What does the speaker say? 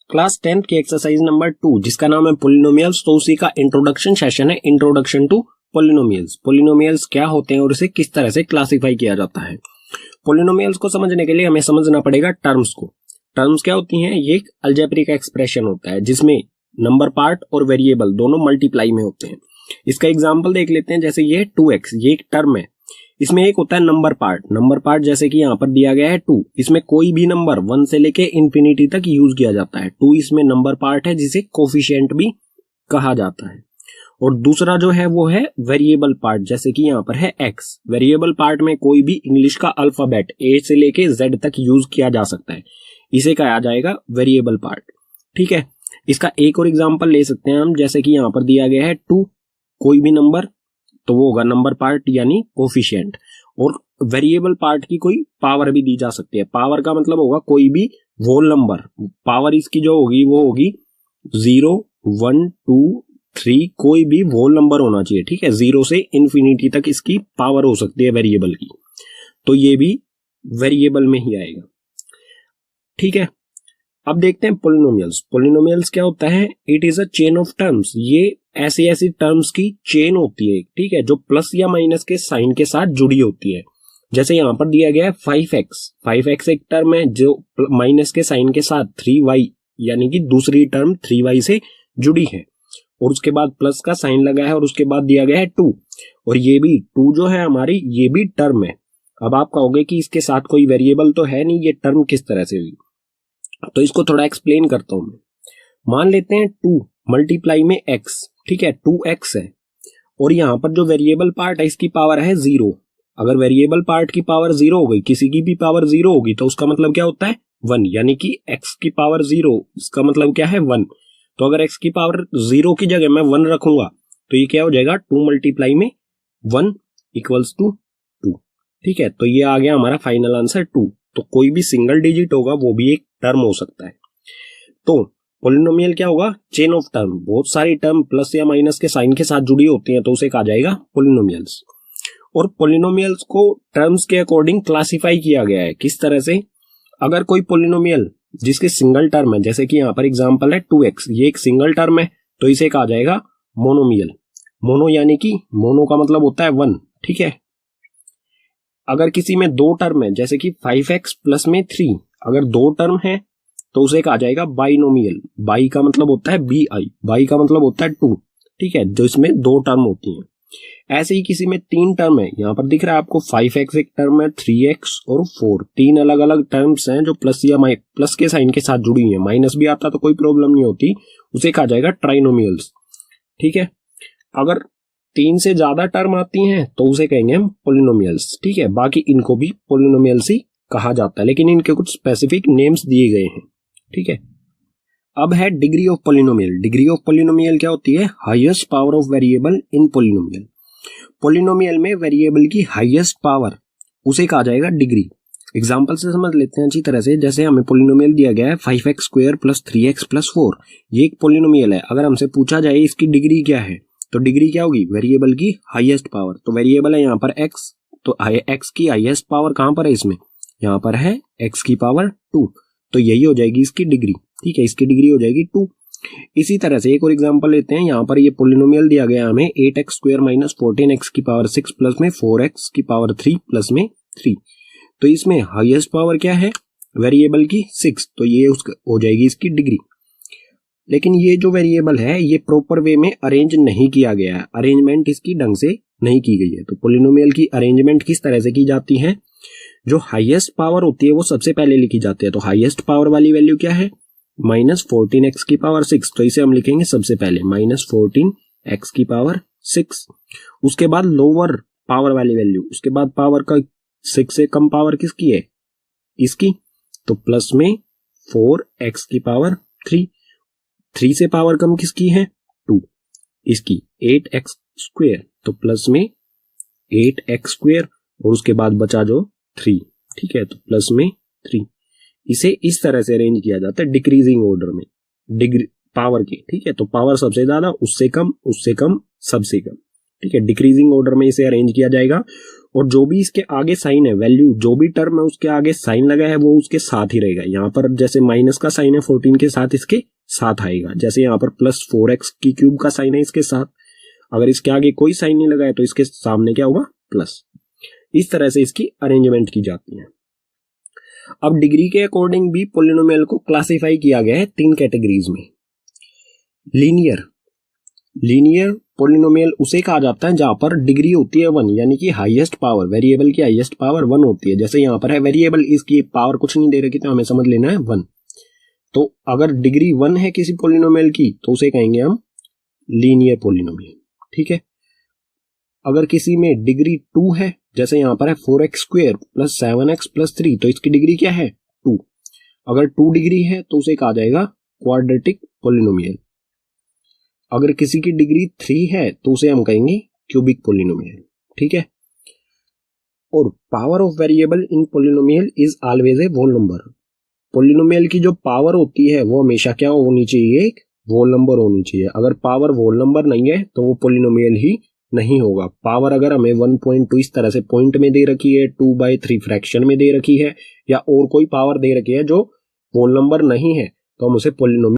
Class 10th की exercise number 2 जिसका नाम है पोलिनोमियल्स, तो उसी का इंट्रोडक्शन सेशन है, इंट्रोडक्शन टू पोलिनोमियल्स। पोलिनोमियल्स क्या होते हैं और इसे किस तरह से क्लासिफाई किया जाता है। पोलिनोमियल्स को समझने के लिए हमें समझना पड़ेगा टर्म्स को। टर्म्स क्या होती हैं? ये एक अलजेब्रिक एक्सप्रेशन होता है जिसमें नंबर पार्ट और वेरिएबल दोनों मल्टीप्लाई में होते हैं। इसका एग्जाम्पल देख लेते हैं। जैसे ये 2x, ये एक टर्म है, इसमें एक होता है नंबर पार्ट। नंबर पार्ट जैसे कि यहाँ पर दिया गया है 2, इसमें कोई भी नंबर 1 से लेके इंफिनिटी तक यूज किया जाता है। 2 इसमें नंबर पार्ट है जिसे कोफिशिएंट भी कहा जाता है। और दूसरा जो है वो है वेरिएबल पार्ट, जैसे कि यहाँ पर है x। वेरिएबल पार्ट में कोई भी इंग्लिश का अल्फाबेट A से लेके Z तक यूज किया जा सकता है, इसे कहा जाएगा वेरिएबल पार्ट। ठीक है, इसका एक और एग्जांपल ले सकते हैं हम। जैसे कि यहाँ पर दिया गया है 2, कोई भी नंबर, तो वो होगा नंबर पार्ट यानी कोफिशिएंट। और वेरिएबल पार्ट की कोई पावर भी दी जा सकती है। पावर का मतलब होगा कोई भी होल नंबर। पावर इसकी जो होगी वो होगी 0, 1, 2, 3, कोई भी होल नंबर होना चाहिए। ठीक है, 0 से इंफिनिटी तक इसकी पावर हो सकती है वेरिएबल की, तो ये भी वेरिएबल में ही आएगा। ठीक है, अब देखते हैं पोलिनोमियल्स। पोलिनोमियल्स क्या होता है? It is a chain of terms. ये ऐसी ऐसी टर्म्स की चेन होती है, ठीक है, जो प्लस या माइनस के साइन के साथ जुड़ी होती है। जैसे यहाँ पर दिया गया है 5x। 5x एक टर्म है जो माइनस के साइन के साथ 3y यानी कि दूसरी टर्म 3y से जुड़ी है, और उसके बाद प्लस का साइन लगा है और उसके बाद दिया गया है 2। और ये भी 2 जो है हमारी, ये भी टर्म है। अब आप कहोगे कि इसके साथ कोई वेरिएबल तो है नहीं, ये टर्म किस तरह से हुई? तो इसको थोड़ा एक्सप्लेन करता हूं मैं। मान लेते हैं 2 मल्टीप्लाई में x, ठीक है, 2x है, और यहां पर जो वेरिएबल पार्ट है इसकी पावर है 0। अगर वेरिएबल पार्ट की पावर 0 हो गई, किसी की भी पावर 0 होगी, तो उसका मतलब क्या होता है? 1, यानी कि x की पावर 0, इसका मतलब क्या है? 1। तो अगर x की पावर 0 की जगह मैं 1 रखूंगा तो ये क्या हो जाएगा? 2 मल्टीप्लाई में 1 इक्वल्स टू 2। ठीक है, तो ये आ गया हमारा फाइनल आंसर 2। तो कोई भी सिंगल डिजिट होगा वो भी एक टर्म हो सकता है। तो पोलिनोमियल क्या होगा? Chain of term. बहुत सारी टर्म प्लस या माइनस के साइन के साथ जुड़ी होती हैं, तो उसे कहा जाएगा पोलिनोमियल्स। और पोलिनोमियल्स को टर्म्स के अकॉर्डिंग क्लासिफाई किया गया है। किस तरह से? अगर कोई पोलिनोमियल जिसके सिंगल टर्म है, जैसे कि यहाँ पर एग्जांपल है 2x, ये एक सिंगल टर्म है, तो इसे कहा जाएगा मोनोमियल। मोनो यानी कि मोनो का मतलब होता है 1। ठीक है, अगर किसी में 2 टर्म है, जैसे कि 5x प्लस में 3, अगर 2 टर्म है तो उसे कहा जाएगा बाइनोमियल। बाई का मतलब होता है BI, बाई का मतलब होता है 2। ठीक है, जो इसमें 2 टर्म होती हैं। ऐसे ही किसी में 3 टर्म है, यहां पर दिख रहा है आपको 5x एक टर्म है, 3x और 4, 3 अलग अलग टर्म्स हैं जो प्लस या प्लस के साइन के साथ जुड़ी हुई है। माइनस भी आता तो कोई प्रॉब्लम नहीं होती, उसे कहा जाएगा ट्राइनोमियल्स। ठीक है, अगर 3 से ज्यादा टर्म आती हैं तो उसे कहेंगे हम पोलिनोमियल्स। ठीक है, बाकी इनको भी पोलिनोमियल्स ही कहा जाता है, लेकिन इनके कुछ स्पेसिफिक नेम्स दिए गए हैं। ठीक है, अब है degree of polynomial. Degree of polynomial क्या होती है? Highest power of variable in polynomial. Polynomial में वेरिएबल की हाईएस्ट पावर, उसे कहा जाएगा डिग्री। एग्जांपल से समझ लेते हैं अच्छी तरह से। जैसे हमें पोलिनोमियल दिया गया है 5x square plus 3x plus 4, ये एक पोलिनोमियल है। अगर हमसे पूछा जाए इसकी डिग्री क्या है, तो डिग्री क्या होगी? वेरिएबल की हाईएस्ट पावर। तो वेरिएबल है यहाँ पर x, तो x की हाईएस्ट पावर कहां पर है? इसमें यहाँ पर है x की पावर 2, तो यही हो जाएगी इसकी डिग्री। ठीक है, इसकी डिग्री हो जाएगी 2। इसी तरह से एक और एग्जांपल लेते हैं। यहाँ पर ये पोलिनोमियल दिया गया हमें 8x स्क्वायर माइनस 14x की पावर 6 प्लस में 4x की पावर 3 प्लस में 3, तो इसमें हाईएस्ट पावर क्या है? वेरिएबल की 6, तो ये हो जाएगी इसकी डिग्री। लेकिन ये जो वेरिएबल है ये प्रॉपर वे में अरेंज नहीं किया गया है, अरेंजमेंट इसकी ढंग से नहीं की गई है। तो पोलिनोमियल की अरेंजमेंट किस तरह से की जाती है? जो हाईएस्ट पावर होती है वो सबसे पहले लिखी जाती है। तो हाईएस्ट पावर वाली वैल्यू क्या है? -14x की पावर 6, तो इसे हम लिखेंगे सबसे पहले -14x की पावर 6। उसके बाद लोअर पावर वाली वैल्यू, उसके बाद पावर का 6 से कम पावर किसकी है? इसकी, तो प्लस में 4x की पावर 3, 3 से पावर कम किसकी है? 2, इसकी 8x स्क्वायर, तो प्लस में 8x स्क्वायर, और उसके बाद बचा जो 3। ठीक है, तो प्लस में 3। इसे इस तरह से अरेंज किया जाता है डिक्रीजिंग ऑर्डर में, डिग्री पावर की। ठीक है, तो पावर सबसे ज्यादा, उससे कम, उससे कम, सबसे कम। ठीक है, डिक्रीजिंग ऑर्डर में इसे अरेंज किया जाएगा। और जो भी इसके आगे साइन है, वैल्यू जो भी टर्म है उसके आगे साइन लगा है वो उसके साथ ही रहेगा। यहाँ पर जैसे माइनस का साइन है 14 के साथ इसके साथ आएगा, जैसे यहाँ पर प्लस 4x की क्यूब का साइन है इसके साथ, अगर इसके आगे कोई साइन नहीं लगा है तो इसके सामने क्या होगा, प्लस। इस तरह से इसकी अरेंजमेंट की जाती है। अब डिग्री के अकॉर्डिंग भी पॉलिनोमियल को क्लासिफाई किया गया है 3 कैटेगरीज में। लीनियर पॉलिनोमियल उसे कहा जाता है जहां पर डिग्री होती है 1, यानी कि हाईएस्ट पावर, वेरिएबल की हाईएस्ट पावर 1 होती है। जैसे यहाँ पर है वेरिएबल, इसकी पावर कुछ नहीं दे रखी तो हमें समझ लेना है 1। तो अगर डिग्री 1 है किसी पॉलिनोमियल की तो उसे कहेंगे हम लीनियर पॉलिनोमियल, ठीक है। अगर किसी में डिग्री 2 है, जैसे यहाँ पर है 4x² + 7x + 3, तो इसकी डिग्री क्या है, 2। अगर 2 डिग्री है तो उसे कहा जाएगा क्वाड्रेटिक पॉलिनोमियल। अगर किसी की डिग्री 3 है तो उसे हम कहेंगे क्यूबिक पॉलिनोमियल, ठीक है। और power of variable in polynomial is always a whole number. Polynomial की जो पावर होती है वो हमेशा क्या होनी चाहिए, एक होल नंबर होनी चाहिए। अगर पावर होल नंबर नहीं है तो वो पॉलिनोमियल ही नहीं होगा। पावर अगर हमें 1.2 इस तरह से पॉइंट में दे रखी है, 2/3 फ्रैक्शन में दे रखी है, या और कोई पावर दे रखी है जो होल नंबर नहीं है, तो हम उसे पॉलिनोमियल